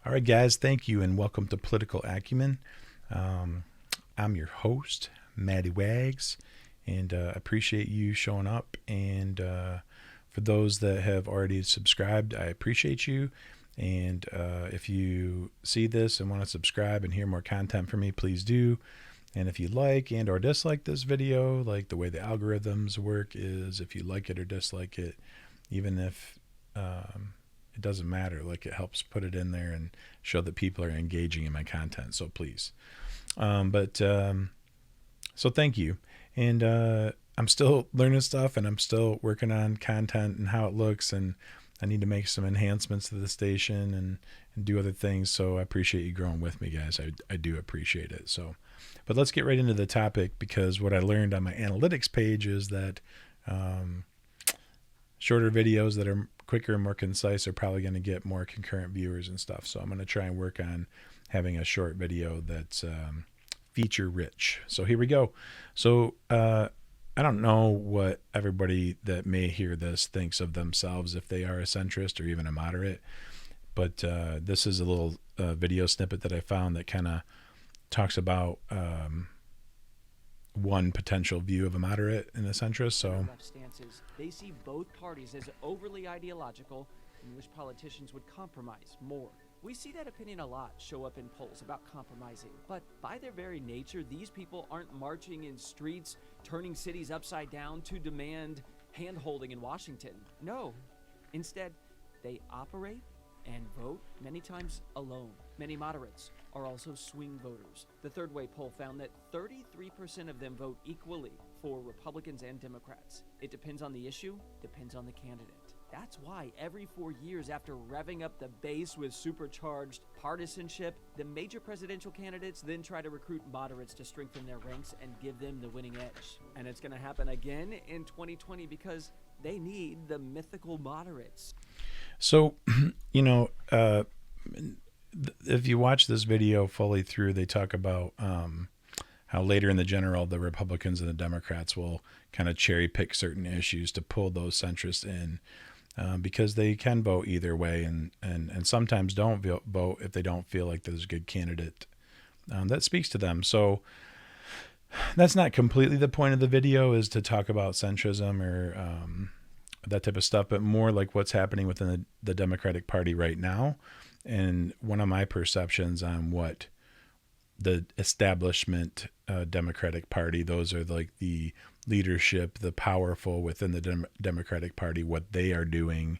All right, guys, thank you and welcome to Political Acumen. I'm your host, Maddie Wags, and appreciate you showing up. And for those that have already subscribed, I appreciate you. And if you see this and want to subscribe and hear more content from me, please do. And if you like and or dislike this video, like the way the algorithms work is if you like it or dislike it, even if it doesn't matter, like it helps put it in there and show that people are engaging in my content. So please. So thank you. And I'm still learning stuff and I'm still working on content and how it looks, and I need to make some enhancements to the station and do other things. So I appreciate you growing with me, guys. I do appreciate it. So, but let's get right into the topic, because what I learned on my analytics page is that shorter videos that are quicker and more concise are probably going to get more concurrent viewers and stuff. So I'm going to try and work on having a short video that's feature rich. So here we go. So I don't know what everybody that may hear this thinks of themselves, if they are a centrist or even a moderate, but this is a little video snippet that I found that kind of talks about one potential view of a moderate and a centrist. So stances, they see both parties as overly ideological and wish politicians would compromise more. We see that opinion a lot show up in polls about compromising, but by their very nature, these people aren't marching in streets, turning cities upside down to demand hand-holding in Washington. No, instead, they operate and vote many times alone. Many moderates are also swing voters. The Third Way poll found that 33% of them vote equally for Republicans and Democrats. It depends on the issue, depends on the candidate. That's why every 4 years, after revving up the base with supercharged partisanship, the major presidential candidates then try to recruit moderates to strengthen their ranks and give them the winning edge. And it's going to happen again in 2020 because they need the mythical moderates. So, if you watch this video fully through, they talk about how later in the general, the Republicans and the Democrats will kind of cherry pick certain issues to pull those centrists in, because they can vote either way, and sometimes don't vote if they don't feel like there's a good candidate that speaks to them. So that's not completely the point of the video, is to talk about centrism or that type of stuff, but more like what's happening within the Democratic Party right now. And one of my perceptions on what the establishment Democratic Party, those are like the leadership, the powerful within the Democratic Party, what they are doing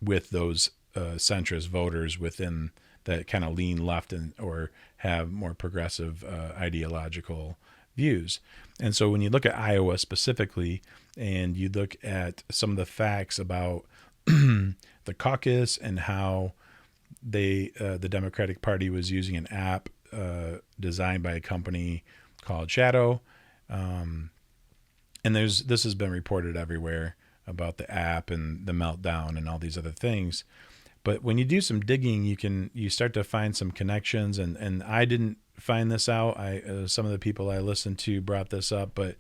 with those centrist voters within that kind of lean left and or have more progressive ideological views. And so when you look at Iowa specifically, and you look at some of the facts about the caucus and how the Democratic Party was using an app designed by a company called Shadow, and this has been reported everywhere about the app and the meltdown and all these other things. But when you do some digging, you start to find some connections, and I didn't find this out. Some of the people I listened to brought this up, but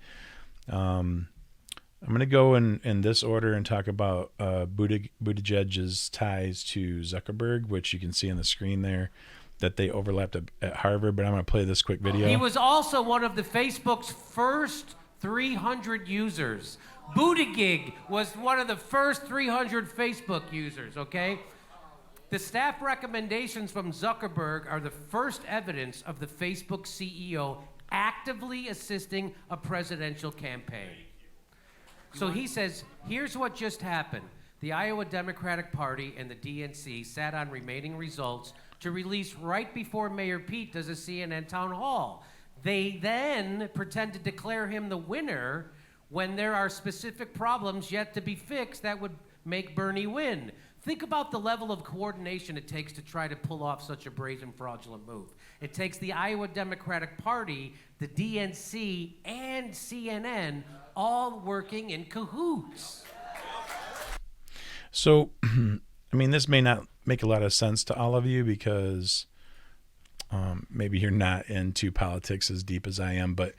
I'm going to go in this order and talk about Buttigieg's ties to Zuckerberg, which you can see on the screen there, that they overlapped at Harvard. But I'm going to play this quick video. He was also one of the Facebook's first 300 users. Buttigieg was one of the first 300 Facebook users, okay? The staff recommendations from Zuckerberg are the first evidence of the Facebook CEO actively assisting a presidential campaign. So he says, here's what just happened. The Iowa Democratic Party and the DNC sat on remaining results to release right before Mayor Pete does a CNN town hall. They then pretend to declare him the winner when there are specific problems yet to be fixed that would make Bernie win. Think about the level of coordination it takes to try to pull off such a brazen, fraudulent move. It takes the Iowa Democratic Party, the DNC, and CNN all working in cahoots. So, I mean, this may not make a lot of sense to all of you because maybe you're not into politics as deep as I am, but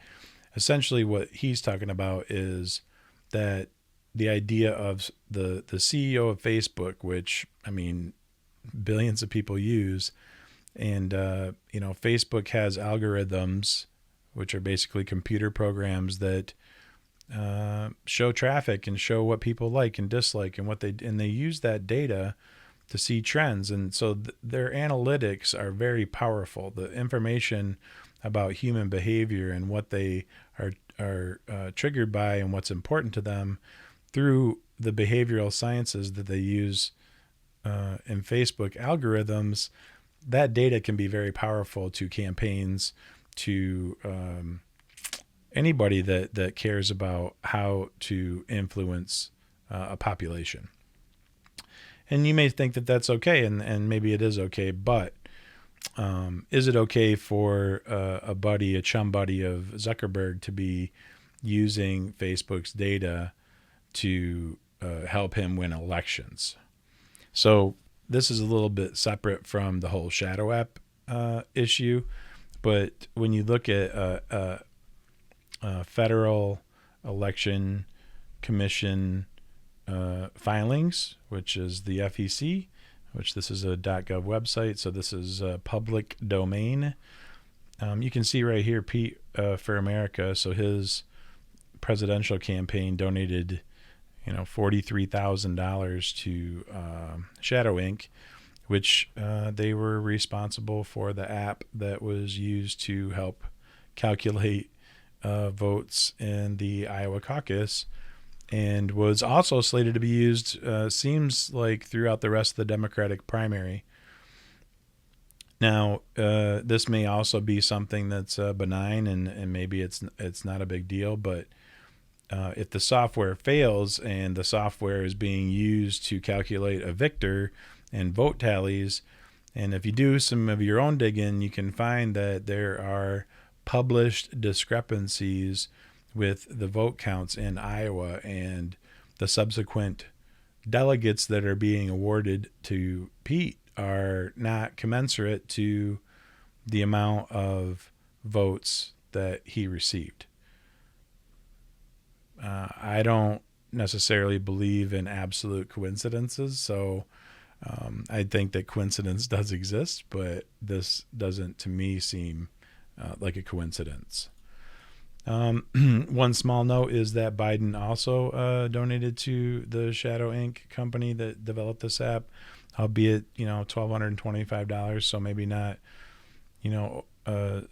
essentially what he's talking about is that the idea of the CEO of Facebook, which, I mean, billions of people use. And, Facebook has algorithms, which are basically computer programs that show traffic and show what people like and dislike and they use that data to see trends. And so their analytics are very powerful. The information about human behavior and what they are triggered by and what's important to them through the behavioral sciences that they use in Facebook algorithms, that data can be very powerful to campaigns, to anybody that cares about how to influence a population. And you may think that that's okay, and maybe it is okay, but is it okay for a chum buddy of Zuckerberg to be using Facebook's data to help him win elections? So this is a little bit separate from the whole shadow app issue, but when you look at Federal Election Commission filings, which is the FEC, which this is a .gov website, so this is public domain. You can see right here, Pete for America. So his presidential campaign donated, $43,000 to Shadow Inc., which they were responsible for the app that was used to help calculate votes in the Iowa caucus, and was also slated to be used, seems like, throughout the rest of the Democratic primary. Now, this may also be something that's benign, and maybe it's not a big deal, but if the software fails and the software is being used to calculate a victor and vote tallies, and if you do some of your own digging, you can find that there are published discrepancies with the vote counts in Iowa and the subsequent delegates that are being awarded to Pete are not commensurate to the amount of votes that he received. I don't necessarily believe in absolute coincidences, so I think that coincidence does exist, but this doesn't, to me, seem like a coincidence. One small note is that Biden also donated to the Shadow Inc. company that developed this app, albeit $1,225, so maybe not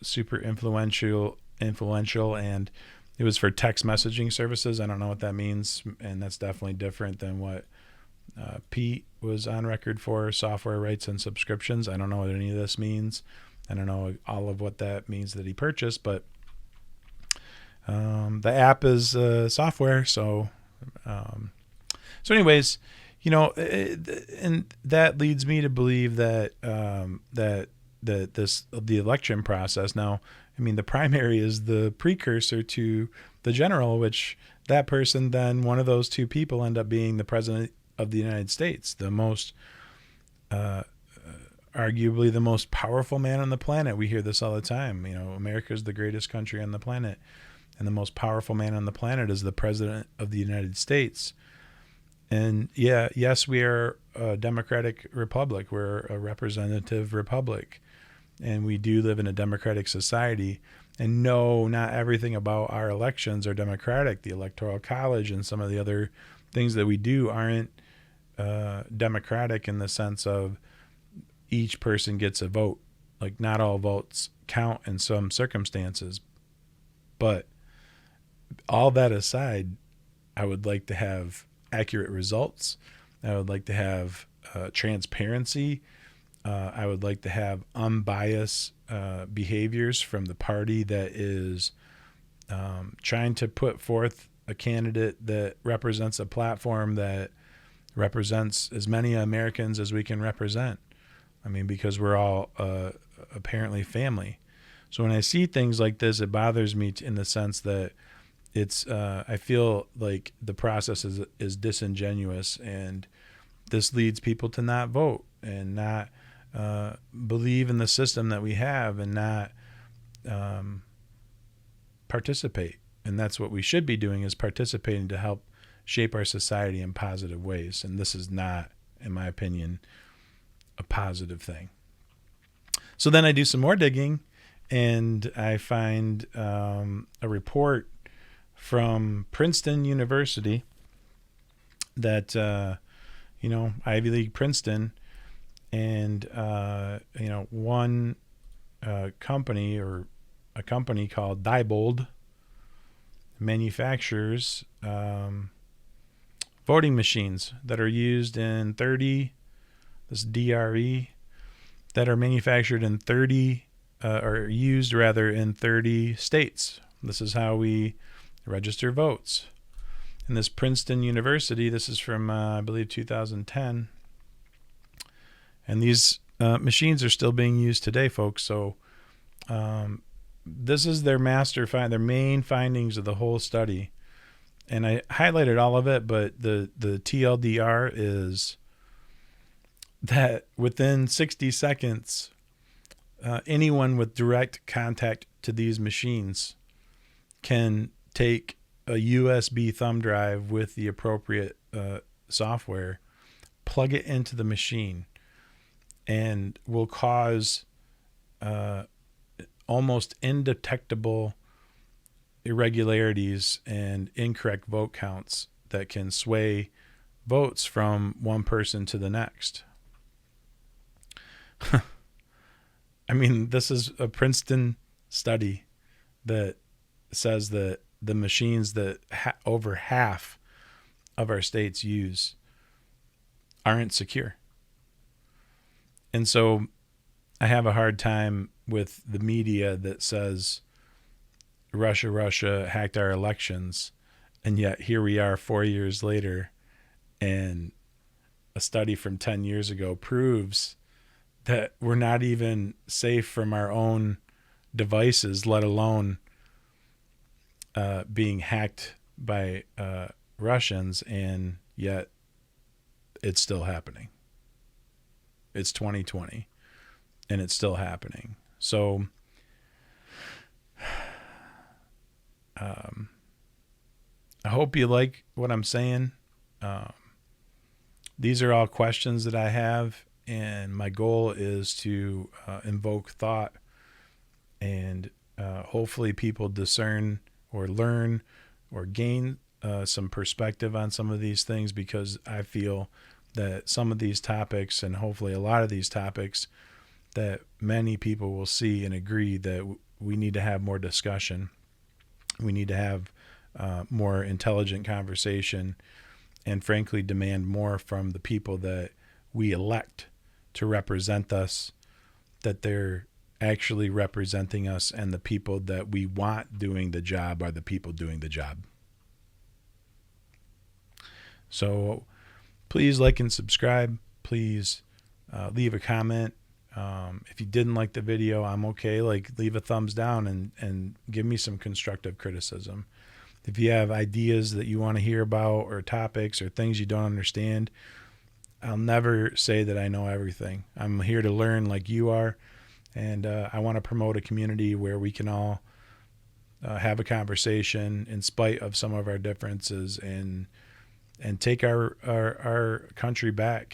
super influential, and it was for text messaging services. I don't know what that means, and that's definitely different than what Pete was on record for, software rights and subscriptions. I don't know what any of this means. I don't know all of what that means that he purchased, but the app is software. So anyways, and that leads me to believe that the election process now, the primary is the precursor to the general, which that person, then one of those two people end up being the president of the United States, the most, arguably the most powerful man on the planet. We hear this all the time. America is the greatest country on the planet, and the most powerful man on the planet is the president of the United States. And yes, we are a democratic republic. We're a representative republic. And we do live in a democratic society. And no, not everything about our elections are democratic. The Electoral College and some of the other things that we do aren't democratic in the sense of each person gets a vote. Like, not all votes count in some circumstances. But all that aside, I would like to have accurate results. I would like to have transparency. I would like to have unbiased behaviors from the party that is trying to put forth a candidate that represents a platform that represents as many Americans as we can represent. Because we're all apparently family. So when I see things like this, it bothers me in the sense that it's I feel like the process is disingenuous, and this leads people to not vote and not believe in the system that we have and not participate. And that's what we should be doing, is participating to help shape our society in positive ways. And this is not, in my opinion, a positive thing. So then I do some more digging, and I find a report from Princeton University that, Ivy League Princeton, and, one company, or a company called Diebold, manufactures voting machines that are used in 30, this DRE, that are manufactured in 30, or used rather in 30 states. This is how we register votes. And this Princeton University, this is from, I believe, 2010. And these machines are still being used today, folks. So this is their their main findings of the whole study. And I highlighted all of it, but the TLDR is that within 60 seconds, anyone with direct contact to these machines can take a USB thumb drive with the appropriate software, plug it into the machine, and will cause almost indetectable irregularities and incorrect vote counts that can sway votes from one person to the next. I mean, this is a Princeton study that says that the machines that over half of our states use aren't secure. And so I have a hard time with the media that says Russia hacked our elections, and yet here we are 4 years later, and a study from 10 years ago proves that we're not even safe from our own devices, let alone being hacked by Russians, and yet it's still happening. It's 2020, and it's still happening. So I hope you like what I'm saying. These are all questions that I have, and my goal is to invoke thought, and hopefully people discern or learn or gain some perspective on some of these things, because I feel that some of these topics, and hopefully a lot of these topics, that many people will see and agree that we need to have more discussion. We need to have more intelligent conversation, and frankly demand more from the people that we elect to represent us, that they're actually representing us, and the people that we want doing the job are the people doing the job. So please like and subscribe. Please leave a comment. If you didn't like the video, I'm okay. Leave a thumbs down and give me some constructive criticism. If you have ideas that you want to hear about, or topics or things you don't understand, I'll never say that I know everything. I'm here to learn like you are. And I want to promote a community where we can all have a conversation in spite of some of our differences, and take our country back.